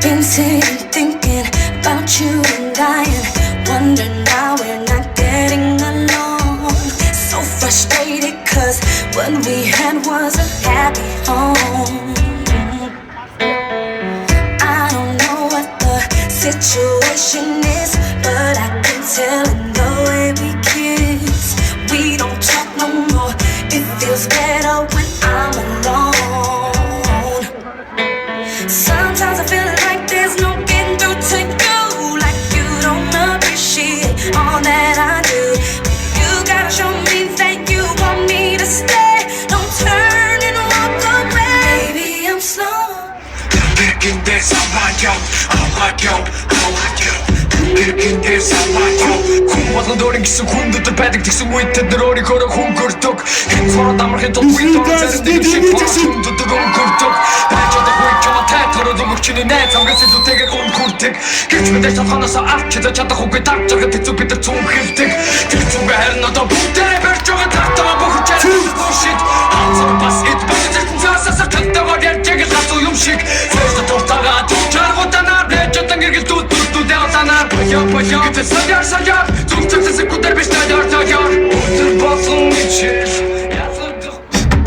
Been sitting thinking about you and dying, wondering why we're not getting along. So frustrated cause what we had was a happy home. I don't know what the situation is, but I can tell in the way we kiss. We don't talk no more, it feels better when I'm alone. Sometimes I feel like there's no getting through to you, like you don't appreciate all that I do. You gotta show me that you want me to stay. Don't turn and walk away. Baby, I'm slow. Birlikte savaşıyor, ağlıyor. Birlikte savaşıyor. Kumbatlı doğru ikisi kundutu pedik tiksi muittedir ori kora hun kurtuk. Hit sonra damar hit ol muit üzerinde yüksek para kundutu hun kurtuk. Bence de bu ikama tel tanıdım ülkünü ne samgısı du teger un kurtuk. Geçmede şatana saat kide çata hukuy tak çakı titu bitir tüm hiftik. Tüksü ve her nada bu deber çoğu taktama bu hücel bullshit. Ansarı bas it basıcısın sağsa sakıtta var gerçeği katıyum şık. Sözde tortağa tutacağır vatanar Reçetten girgil tut devasanar Paşa Güte sayar Tutacak sesi kuder beş sayar Otur basın için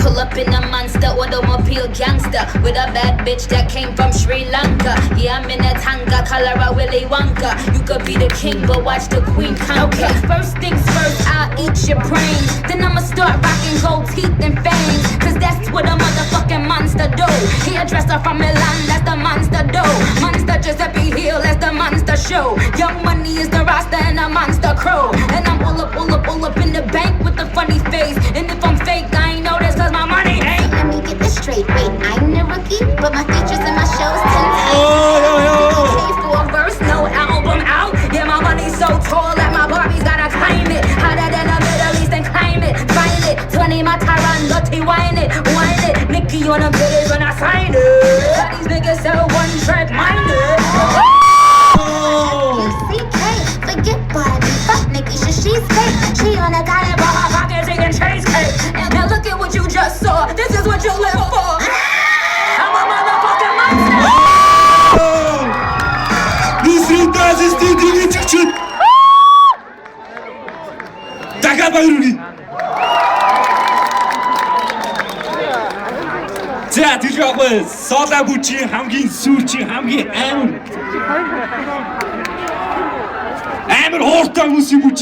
Pull up in a monster automobile gangster with a bad bitch that came from Sri Lanka. Yeah, I'm in a tanga, color a Willy Wonka. You could be the king, but watch the queen conquer. Okay, first things first, I'll eat your brains. Then I'ma start rocking gold teeth and fangs. Cause that's what a motherfucking monster do. He a dresser from Milan, that's the monster do. Monster Giuseppe Hill, that's the monster show. Young Money is the roster and a monster crow. And I'm all up in the bank with a funny face. And if I'm fake, I ain't know this cause my money ain't. Let me get this straight, wait, I'm the rookie, but my features in my shows 10 times. Okay, for a verse, no album out. Yeah, my money's so tall that my Barbies gotta climb it. Hotter than the Middle East and climb it, find it. 20 my Tyron, Lottie, whine it. Nicky on them bitches when I sign it. All these niggas sell one track minded. PCK, forget Barbie, fuck Nikki, she's fake. She on a diet, While my pockets eating cheesecake. And now look at what you just saw. This is what you live for. I'm a motherfucking monster. Нисридаас студиогийн зочид дахиад баяр хүргэе. За тэр яг Сола бүчийн хамгийн сүүлчийн хамгийн амар хууртай хүмүүсийн бүчиг